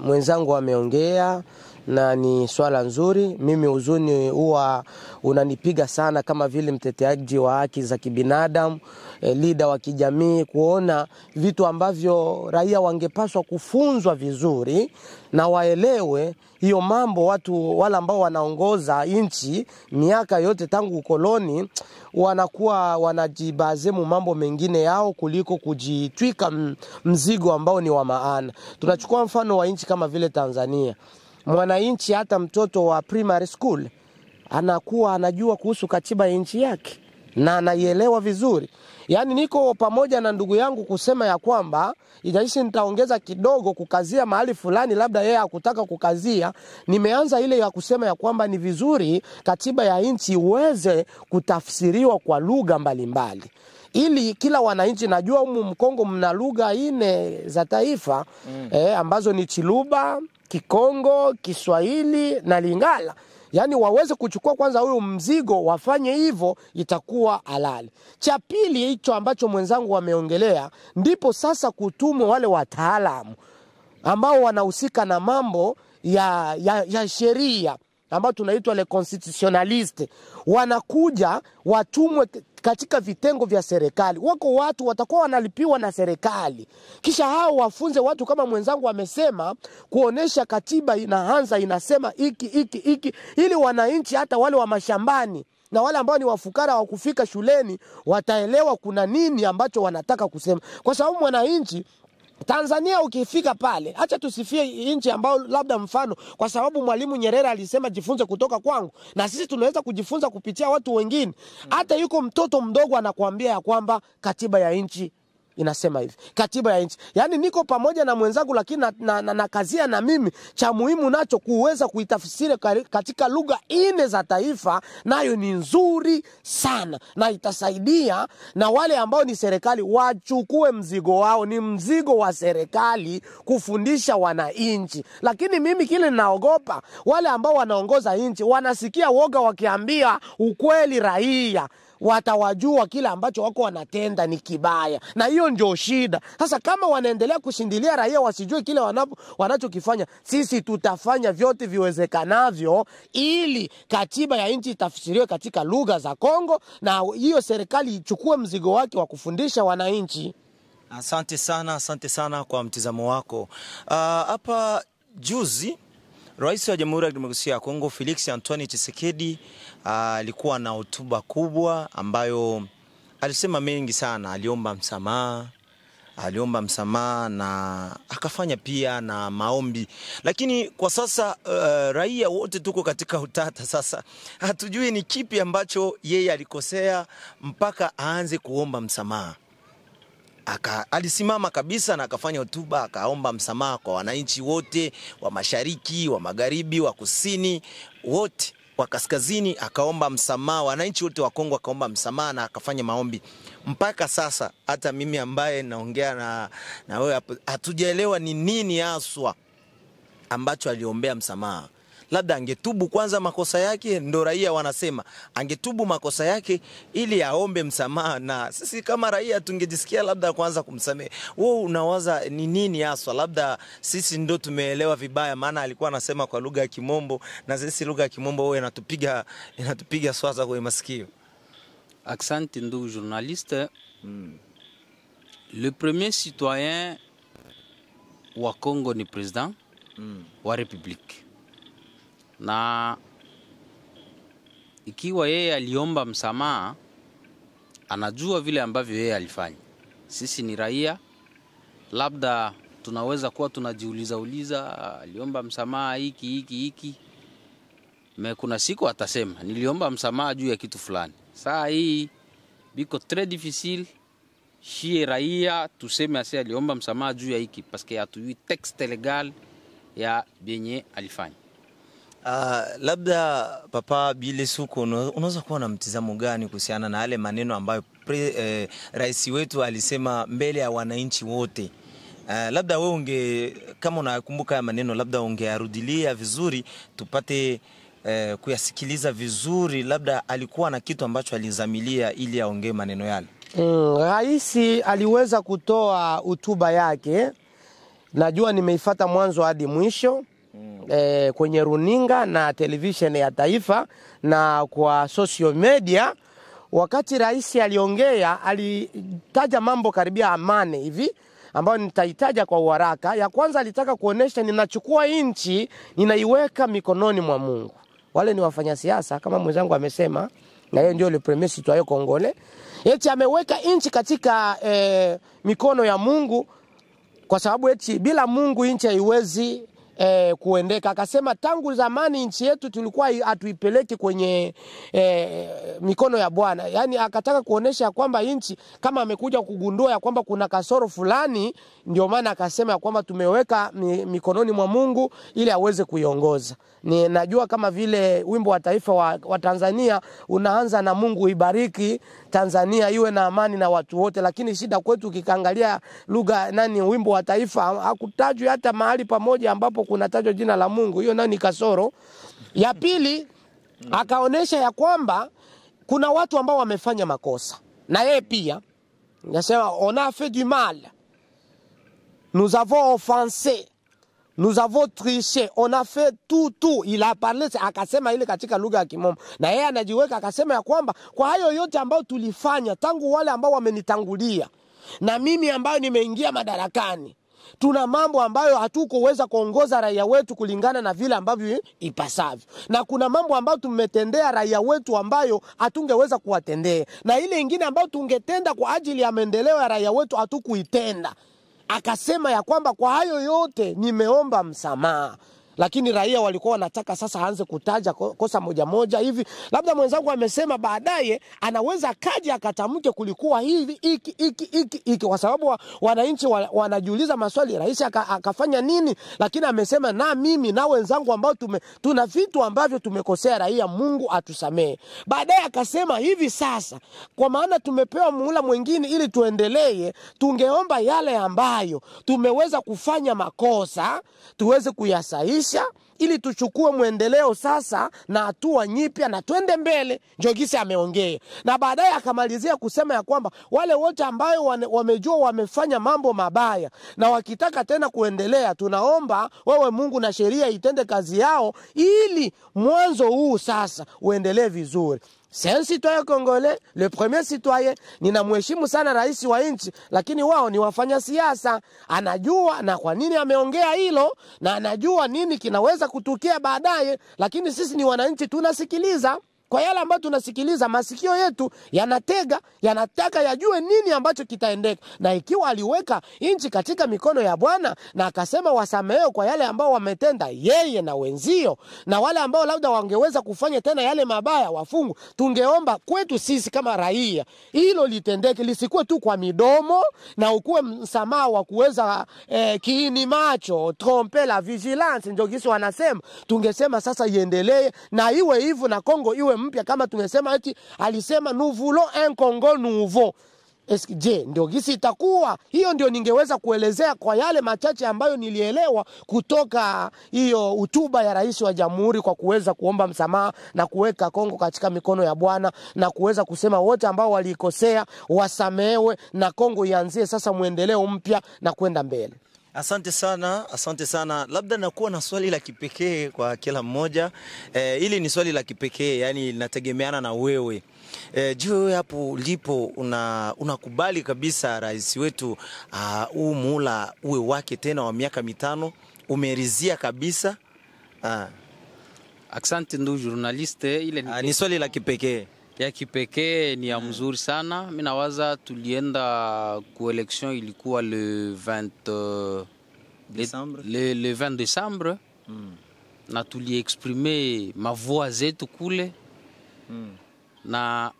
Speaker 2: Mwenzangu ameongea na ni swala nzuri. Mimi huzuni huwa unanipiga sana kama vile mteteaji wa haki za kibinadamu, leader wa kijamii, kuona vitu ambavyo raia wangepaswa kufunzwa vizuri na waelewe hiyo mambo. Watu wala ambao wanaongoza nchi miaka yote tangu ukoloni wanakuwa wanajibazemu mambo mengine yao kuliko kujitwika mzigo ambao ni wa maana. Tunachukua mfano wa nchi kama vile Tanzania. Mwananchi hata mtoto wa primary school anakuwa anajua kuhusu katiba ya nchi yake na anaielewa vizuri. Yani niko pamoja na ndugu yangu kusema ya kwamba itaisi nitaongeza kidogo kukazia mahali fulani labda yeye hakutaka kukazia. Nimeanza ile ya kusema ya kwamba ni vizuri katiba ya nchi uweze kutafsiriwa kwa lugha mbalimbali, ili kila wananchi, najua humu Mkongo mna lugha 4 za taifa ambazo ni Chiluba, Kikongo, Kiswahili na Lingala. Yani waweze kuchukua kwanza huyo mzigo, wafanye hivyo, itakuwa halali. Cha pili hicho ambacho mwenzangu wameongelea, ndipo sasa kutumwa wale wataalamu ambao wanahusika na mambo ya sheria ambao tunaitwa le constitutionnaliste. Wanakuja watumwe katika vitengo vya serikali. Wako watu watakuwa wanalipiwa na serikali, kisha hao wafunze watu kama mwenzangu amesema, kuonesha katiba inaanza inasema iki, ili wananchi hata wale wa mashambani na wale ambao ni wafukara wa kufika shuleni wataelewa kuna nini ambacho wanataka kusema. Kwa sababu mwananchi Tanzania ukifika pale, acha tusifie nchi ambao labda mfano, kwa sababu Mwalimu Nyerere alisema jifunze kutoka kwangu, na sisi tunaweza kujifunza kupitia watu wengine. Hata yuko mtoto mdogo anakuambia ya kwamba katiba ya nchi inasema hivi, katiba ya nchi. Yani niko pamoja na mwenzangu, lakini na kazia na mimi cha muhimu nacho kuweza kuitafsiri katika lugha 4 za taifa, nayo ni nzuri sana na itasaidia na wale ambao ni serikali wachukue mzigo wao. Ni mzigo wa serikali kufundisha wananchi, lakini mimi kile ninaogopa wale ambao wanaongoza nchi wanasikia woga wakiambia ukweli raia, watawajua kile ambacho wako wanatenda ni kibaya, na hiyo ndio shida. Sasa kama wanaendelea kushindilia raia wasijue kile wanachokifanya, sisi tutafanya vyote viwezekanavyo ili katiba ya nchi itafsiriwe katika lugha za Kongo, na hiyo serikali ichukue mzigo wake wa kufundisha wananchi.
Speaker 4: Asante sana kwa mtizamo wako. Hapa juzi Rais wa Jamhuri ya Kidemokrasia ya Kongo Felix Antoine Tshisekedi alikuwa na hotuba kubwa ambayo alisema mengi sana. Aliomba msamaha na akafanya pia na maombi. Lakini kwa sasa raia wote tuko katika utata sasa. Hatujui ni kipi ambacho yeye alikosea mpaka aanze kuomba msamaha. Alisimama kabisa na akafanya hotuba, akaomba msamaha kwa wananchi wote wa mashariki, wa magharibi, wa kusini, wote wa kaskazini, akaomba msamaha. Wananchi wote wa Kongo akaomba msamaha na akafanya maombi. Mpaka sasa hata mimi ambaye naongea na wewe hatujaelewa ni nini haswa ambacho aliombea msamaha. Labda angetubu kwanza makosa yake, ndo raia wanasema angetubu makosa yake ili aombe msamaha, na sisi kama raia tungejisikia labda kwanza kumsamehe. Wewe unawaza ni nini haswa? Labda sisi ndo tumeelewa vibaya, maana alikuwa anasema kwa lugha ya Kimombo, na sisi lugha ya Kimombo wewe inatupiga swaza kwa masikio.
Speaker 1: Accent ndugu journaliste. Le premier citoyen wa Congo ni président wa République. Na ikiwa yeye aliomba msamaha, anajua vile ambavyo yeye alifanya. Sisi ni raia, labda tunaweza kuwa tunajiuliza aliomba msamaha hiki. Kuna siku atasema niliomba msamaha juu ya kitu fulani. Saa hii biko très difficile shie raia tuseme ase aliomba msamaha juu ya hiki, paske hatujui texte legal ya benye alifanya.
Speaker 4: Labda Papa Bile Suko, unaweza kuwa na mtizamo gani kuhusiana na yale maneno ambayo rais wetu alisema mbele ya wananchi wote? Labda wewe kama unakumbuka ya maneno, labda ungearudilia vizuri tupate kuyasikiliza vizuri. Labda alikuwa na kitu ambacho alizamilia ili aongee maneno yale.
Speaker 2: Rais aliweza kutoa hotuba yake, najua nimeifuata mwanzo hadi mwisho. Kwenye runinga na television ya taifa na kwa social media. Wakati rais aliongea, alitaja mambo karibia amane hivi ambayo nitaitaja kwa haraka. Ya kwanza alitaka kuonesha ninachukua nchi ninaiweka mikononi mwa Mungu. Wale ni wafanya siasa kama mwenzangu amesema, na yeye ndio le premier citoyen congolais. Eti ameweka nchi katika mikono ya Mungu, kwa sababu eti bila Mungu nchi haiwezi kuendeka. Akasema tangu zamani nchi yetu tulikuwa atuipeleke kwenye mikono ya Bwana. Yani akataka kuonesha kwamba nchi kama amekuja kugundua ya kwamba kuna kasoro fulani, ndio maana akasema ya kwamba tumeweka mikononi mwa Mungu ili aweze kuiongoza. Najua kama vile wimbo wa taifa wa Tanzania unaanza na Mungu ibariki Tanzania iwe na amani na watu wote, lakini shida kwetu kikaangalia lugha wimbo wa taifa hakutajwi hata mahali pamoja ambapo kunatajwa jina la Mungu. Hiyo nani kasoro. Ya pili akaonesha ya kwamba kuna watu ambao wamefanya makosa, na yeye pia anasema on a fait du mal, nous avons offensé, nous avons triché, on a fait tout. Il a parlé, akasema ile katika lugha ya Kimombo, na yeye anajiweka akasema ya kwamba kwa hayo yote ambao tulifanya tangu wale ambao wamenitangulia na mimi ambayo nimeingia madarakani, tuna mambo ambayo hatukuweza kuongoza raia wetu kulingana na vile ambavyo ipasavyo, na kuna mambo ambayo tumetendea raia wetu ambayo hatungeweza kuwatendea, na ile nyingine ambayo tungetenda kwa ajili ya maendeleo ya raia wetu hatukuitenda. Akasema ya kwamba kwa hayo yote nimeomba msamaha. lakini raia walikuwa wanataka sasa aanze kutaja kosa moja moja hivi. Labda mwenzangu amesema baadaye anaweza kaja akatamke kulikuwa hivi iki, kwa sababu wananchi wanajiuliza maswali, rais akafanya nini? Lakini amesema na mimi na wenzangu ambao tuna vitu ambavyo tumekosea raia, Mungu atusamee. Baadaye akasema hivi sasa, kwa maana tumepewa muhula mwingine ili tuendelee, tungeomba yale ambayo tumeweza kufanya makosa tuweze kuyasaisha ili tuchukue muendeleo sasa na hatua nyipya na twende mbele. Njogisi ameongea na baadaye akamalizia kusema ya kwamba wale wote ambao wamejua wamefanya mambo mabaya na wakitaka tena kuendelea, tunaomba wewe Mungu na sheria itende kazi yao ili mwanzo huu sasa uendelee vizuri. C'est un citoyen congolais, le premier citoyen. Ninamheshimu sana rais wa nchi, lakini wao ni wafanya siasa. Anajua na kwa nini ameongea hilo, na anajua nini kinaweza kutukia baadaye, lakini sisi ni wananchi tunasikiliza. Kwa yale ambayo tunasikiliza, masikio yetu yanatega, yanataka yajue nini ambacho kitaendeka. Na ikiwa aliweka nchi katika mikono ya Bwana na akasema wasameheo kwa yale ambao wametenda yeye na wenzio, na wale ambao labda wangeweza kufanya tena yale mabaya wafungu, tungeomba kwetu sisi kama raia hilo litendeke, lisikuwe tu kwa midomo na ukuwe msamaha wa kuweza kiini macho, tromper la vigilance, ndio kisi wanasema. Tungesema sasa iendelee na iwe hivyo, na Kongo iwe mpya, kama tumesema eti alisema nous voulons un Congo nouveau. Je, ndio gisi itakuwa? Hiyo ndio ningeweza kuelezea kwa yale machache ambayo nilielewa kutoka hiyo hotuba ya rais wa jamhuri, kwa kuweza kuomba msamaha na kuweka Kongo katika mikono ya Bwana, na kuweza kusema wote ambao walikosea wasamehewe na Kongo ianzie sasa muendeleo mpya na kwenda mbele.
Speaker 4: Asante sana, asante sana. Labda nakuwa na swali la kipekee kwa kila mmoja. Hili ni swali la kipekee, yani linategemeana na wewe. Wewe hapo ulipo unakubali kabisa rais wetu huu muhula uwe wake tena wa miaka 5? Umeridhia kabisa?
Speaker 1: Asante ndugu journaliste, ile
Speaker 4: ni swali la kipekee.
Speaker 1: Ya kipekee ni ya mzuri sana. Mimi nawaza tulienda ku election ilikuwa le 20 décembre. Na tuliexprimer ma voix zetu kule. Na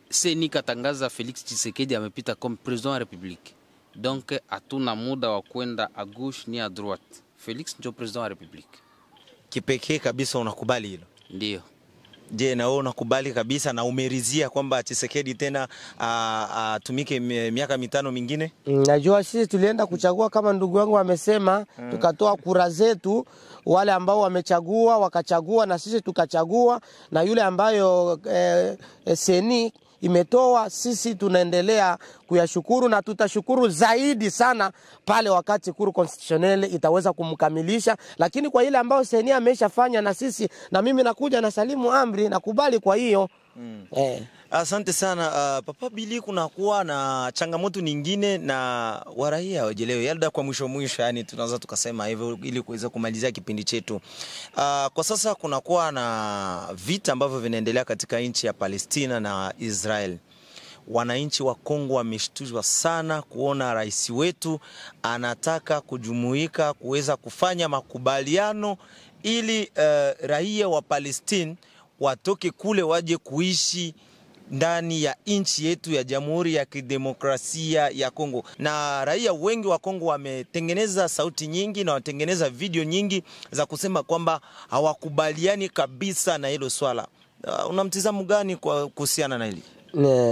Speaker 1: seni katangaza Felix Tshisekedi amepita comme président de la République. Donc hatuna muda wa kwenda à gauche ni à droite. Felix ndio président de la République.
Speaker 4: Kipekee kabisa unakubali hilo?
Speaker 1: Ndio.
Speaker 4: Je, na wewe unakubali kabisa na umeridhia kwamba Tshisekedi tena atumike miaka 5 mingine?
Speaker 2: Najua sisi tulienda kuchagua kama ndugu wangu amesema, tukatoa kura zetu, wale ambao wamechagua wakachagua na sisi tukachagua, na yule ambayo seni imetoa, sisi tunaendelea kuyashukuru na tutashukuru zaidi sana pale wakati kuru constitutionnel itaweza kumkamilisha. Lakini kwa ile ambao seni ameshafanya, na sisi na mimi nakuja na salimu amri na kubali kwa hiyo.
Speaker 4: Asante sana. Papa Billy, kuna kuwa na changamoto nyingine na waraia wajelewe yalda kwa mwisho, yani tunaweza tukasema hivyo ili kuweza kumalizia kipindi chetu. Kwa sasa kuna kuwa na vita ambavyo vinaendelea katika nchi ya Palestina na Israel. Wananchi wa Kongo wameshtushwa sana kuona rais wetu anataka kujumuika kuweza kufanya makubaliano ili raia wa Palestina watoke kule waje kuishi ndani ya nchi yetu ya Jamhuri ya Kidemokrasia ya Kongo. Na raia wengi wa Kongo wametengeneza sauti nyingi na watengeneza video nyingi za kusema kwamba hawakubaliani kabisa na hilo swala. Unamtizamo gani kwa kuhusiana na hili?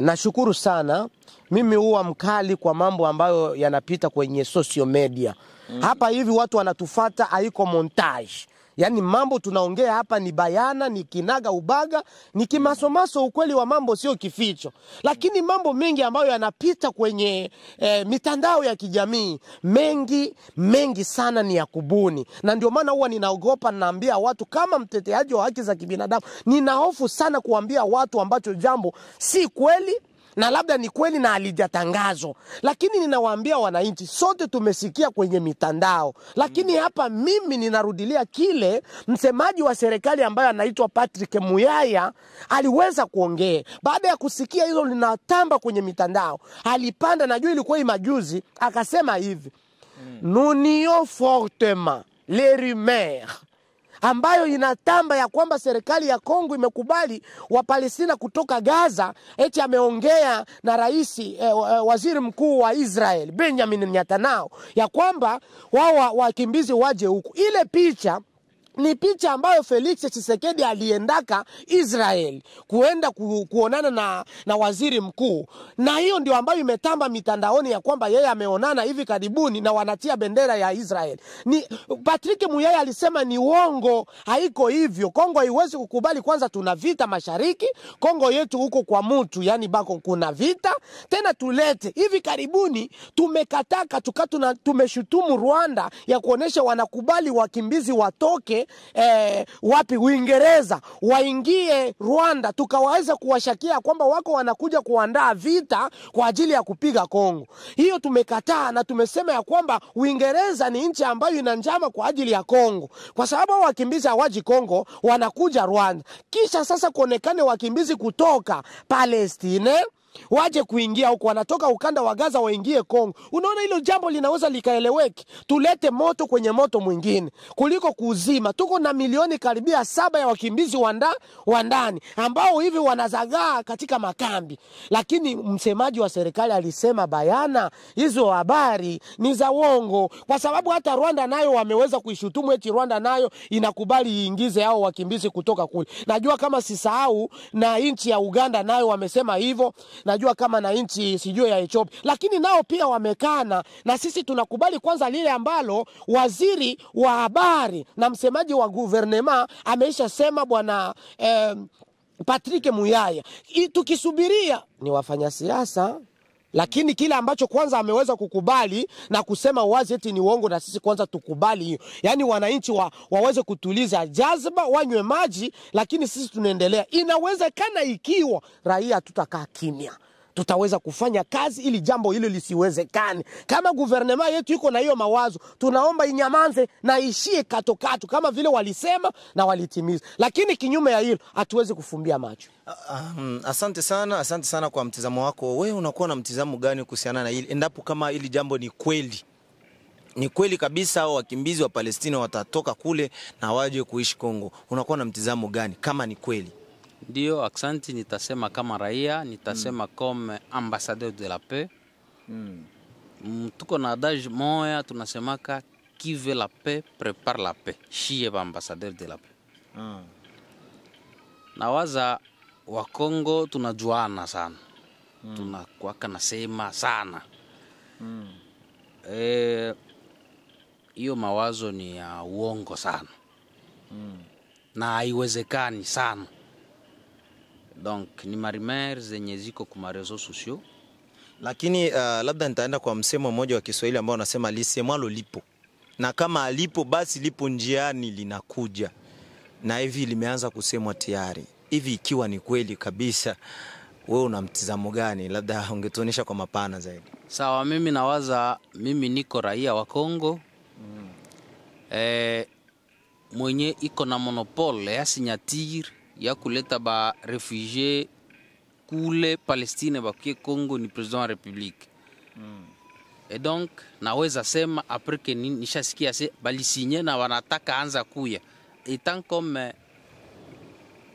Speaker 2: Nashukuru sana. Mimi huwa mkali kwa mambo ambayo yanapita kwenye social media. Hapa hivi watu wanatufuata, haiko montage. Yani mambo tunaongea hapa ni bayana, ni kinaga ubaga, ni kimasomaso, ukweli wa mambo sio kificho. Lakini mambo mengi ambayo yanapita kwenye mitandao ya kijamii, mengi sana ni ya kubuni. Na ndio maana huwa ninaogopa, naambia watu kama mteteaji wa haki za kibinadamu, ninahofu sana kuambia watu ambacho jambo si kweli, na labda ni kweli na alijatangazwa. Lakini ninawaambia wananchi, sote tumesikia kwenye mitandao. Lakini hapa mimi ninarudilia kile msemaji wa serikali ambaye anaitwa Patrick Muyaya aliweza kuongea. Baada ya kusikia hilo linatamba kwenye mitandao, alipanda, najua ilikuwa majuzi, akasema hivi: Nous nions fortement les rumeurs ambayo inatamba ya kwamba serikali ya Kongo imekubali wa Palestina kutoka Gaza, eti ameongea na waziri mkuu wa Israel Benjamin Netanyahu ya kwamba wao wakimbizi waje huku. Ile picha ni picha ambayo Felix Tshisekedi aliendaka Israel kuenda kuonana na waziri mkuu, na hiyo ndio ambayo imetamba mitandaoni ya kwamba yeye ameonana hivi karibuni na wanatia bendera ya Israel. Ni Patrick Muyaya alisema ni uongo, haiko hivyo. Kongo haiwezi kukubali, kwanza tuna vita mashariki, Kongo yetu huko kwa mtu, yani bako kuna vita, tena tulete. Hivi karibuni tumekataka tumeshutumu Rwanda ya kuonesha wanakubali wakimbizi watoke wapi Uingereza waingie Rwanda, tukawaweza kuwashakia kwamba wako wanakuja kuandaa vita kwa ajili ya kupiga Kongo. Hiyo tumekataa na tumesema ya kwamba Uingereza ni nchi ambayo ina njama kwa ajili ya Kongo, kwa sababu wakimbizi hawaji Kongo, wanakuja Rwanda. Kisha sasa kuonekane wakimbizi kutoka Palestina waje kuingia huko, wanatoka ukanda wa Gaza waingie Kongo. Unaona hilo jambo linaweza likaeleweki? Tulete moto kwenye moto mwingine kuliko kuzima. Tuko na milioni karibia 7 ya wakimbizi wa ndani ambao hivi wanazagaa katika makambi, lakini msemaji wa serikali alisema bayana hizo habari ni za uongo, kwa sababu hata Rwanda nayo wameweza kuishutumu eti Rwanda nayo inakubali iingize hao wakimbizi kutoka kule. Najua kama sisahau na nchi ya Uganda nayo wamesema hivyo, najua kama na nchi sijui ya Ethiopia, lakini nao pia wamekana. Na sisi tunakubali kwanza lile ambalo waziri wa habari na msemaji wa guvernema ameisha sema, bwana Patrick Muyaya. Tukisubiria ni wafanya siasa, lakini kile ambacho kwanza ameweza kukubali na kusema wazi eti ni uongo, na sisi kwanza tukubali hiyo. Yani wananchi waweze kutuliza jazba, wanywe maji, lakini sisi tunaendelea. Inawezekana ikiwa raia tutakaa kimya, tutaweza kufanya kazi ili jambo hilo lisiwezekane. Kama guvernema yetu iko na hiyo mawazo, tunaomba inyamanze na ishie katokato kama vile walisema na walitimiza. Lakini kinyume ya hilo hatuwezi kufumbia macho.
Speaker 4: Asante sana kwa mtizamo wako. Wewe unakuwa na mtizamo gani kuhusiana na hili, endapo kama hili jambo ni kweli? Ni kweli kabisa hao wakimbizi wa Palestina watatoka kule na waje kuishi Kongo. Unakuwa na mtizamo gani kama ni kweli?
Speaker 1: Ndio, aksanti. Nitasema kama raia, nitasema comme ambassadeur de la paix. Tuko na adage moya tunasemaka qui veut la paix prépare la paix. Shie ba ambassadeur de la paix. Nawaza wa Kongo tunajuana sana. Tunakuwa nasema sana. Hiyo mawazo ni ya uongo sana. Na haiwezekani sana. Donc ni marimer zenye ziko kuma reseaux sociaux.
Speaker 4: Lakini labda nitaenda kwa msemo mmoja wa Kiswahili ambao unasema lisemwalo lipo, na kama alipo basi lipo njiani linakuja, na hivi limeanza kusemwa tayari. Hivi ikiwa ni kweli kabisa, wewe una mtizamo gani? Labda ungetuonesha kwa mapana zaidi.
Speaker 1: Sawa, mimi nawaza, mimi niko raia wa Kongo. Mwenye iko na monopole ya signature ya kuleta ba réfugiés kule Palestine bakie Kongo ni président de la République. Et donc naweza sema après que nishasikia bali signer na wanataka anza kuya, etant comme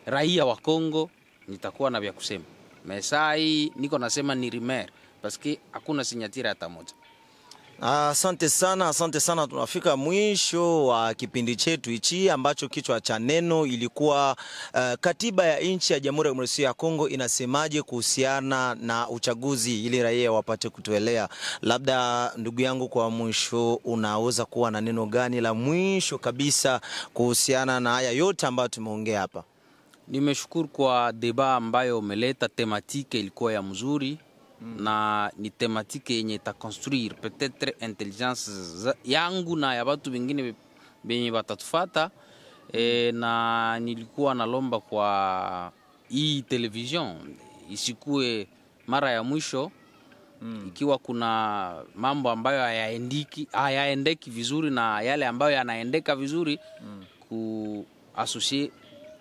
Speaker 1: raia wa Kongo nitakuwa na vya kusema. Mesai niko nasema ni rumeur parce que hakuna signature hata moja.
Speaker 4: Asante sana. Tunafika mwisho wa kipindi chetu hichi ambacho kichwa cha neno ilikuwa katiba ya nchi ya Jamhuri ya Kidemokrasia ya Kongo inasemaje kuhusiana na uchaguzi, ili raia wapate kutuelea. Labda ndugu yangu, kwa mwisho unaweza kuwa na neno gani la mwisho kabisa kuhusiana na haya yote ambayo tumeongea hapa?
Speaker 1: Nimeshukuru kwa deba ambayo umeleta, tematike ilikuwa ya mzuri. Na ni tematike yenye ta construire peut-être intelligence yangu na ya watu wengine benye batatufata. Na nilikuwa nalomba kwa hii television isikue mara ya mwisho. Ikiwa kuna mambo ambayo hayaendeki vizuri na yale ambayo yanaendeka vizuri, kuassocier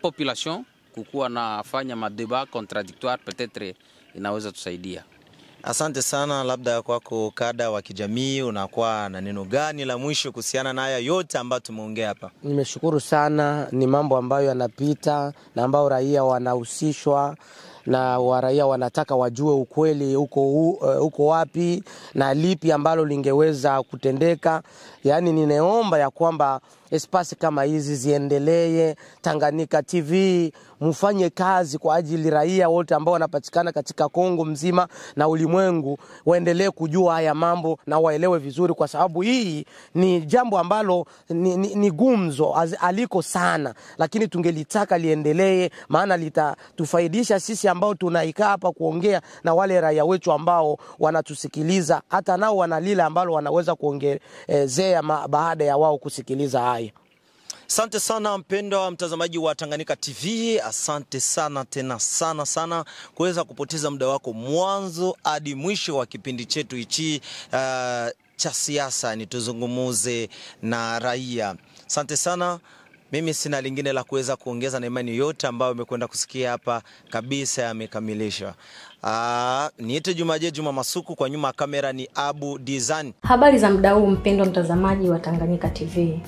Speaker 1: population, kukuwa nafanya madeba contradictoire, peut-être inaweza tusaidia.
Speaker 4: Asante sana, labda kwako kada wa kijamii unakuwa na neno gani la mwisho kuhusiana na haya yote ambayo tumeongea hapa?
Speaker 2: Nimeshukuru sana, ni mambo ambayo yanapita na ambao raia wanahusishwa na raia wanataka wajue ukweli uko wapi na lipi ambalo lingeweza kutendeka. Yani ninaomba ya kwamba espasi kama hizi ziendelee. Tanganyika TV mfanye kazi kwa ajili raia wote ambao wanapatikana katika Kongo mzima na ulimwengu waendelee kujua haya mambo na waelewe vizuri, kwa sababu hii ni jambo ambalo ni gumzo aliko sana, lakini tungelitaka liendelee, maana litatufaidisha sisi ambao tunaikaa hapa kuongea na wale raia wetu ambao wanatusikiliza, hata nao wana lile ambalo wanaweza kuongezea baada ya wao kusikiliza haya.
Speaker 4: Asante sana mpendwa mtazamaji wa Tanganyika TV, asante sana tena sana kuweza kupoteza muda wako mwanzo hadi mwisho wa kipindi chetu hichi cha siasa, ni tuzungumuze na raia. Asante sana. Mimi sina lingine la kuweza kuongeza, na imani yote ambayo umekwenda kusikia hapa kabisa yamekamilisha. Niite Juma Masuku, kwa nyuma kamera ni Abu Dizan.
Speaker 5: Habari za muda huu mpendwa mtazamaji wa Tanganyika TV.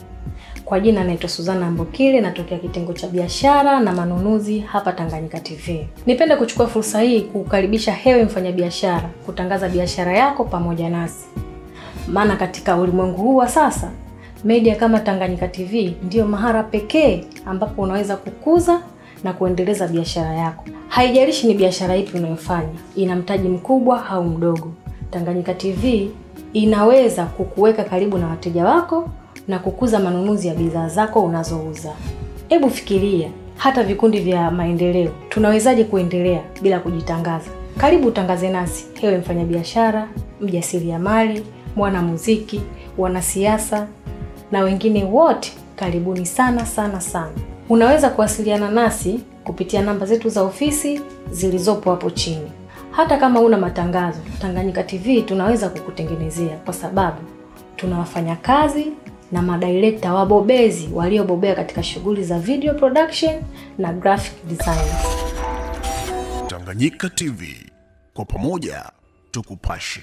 Speaker 5: Kwa jina naitwa Suzana Mbokile, natokea kitengo cha biashara na manunuzi hapa Tanganyika TV. Nipende kuchukua fursa hii kukaribisha hewe mfanyabiashara kutangaza biashara yako pamoja nasi. Maana katika ulimwengu huu wa sasa, media kama Tanganyika TV ndio mahara pekee ambapo unaweza kukuza na kuendeleza biashara yako. Haijalishi ni biashara ipi unayofanya, ina mtaji mkubwa au mdogo, Tanganyika TV inaweza kukuweka karibu na wateja wako na kukuza manunuzi ya bidhaa zako unazouza. Hebu fikiria, hata vikundi vya maendeleo tunawezaje kuendelea bila kujitangaza? Karibu utangaze nasi, hewe mfanyabiashara, mjasiriamali, mwanamuziki, wanasiasa na wengine wote, karibuni sana. Unaweza kuwasiliana nasi kupitia namba zetu za ofisi zilizopo hapo chini. Hata kama una matangazo, Tanganyika TV tunaweza kukutengenezea, kwa sababu tunawafanya kazi na madirector wabobezi waliobobea katika shughuli za video production na graphic design.
Speaker 3: Tanganyika TV, kwa pamoja tukupashe.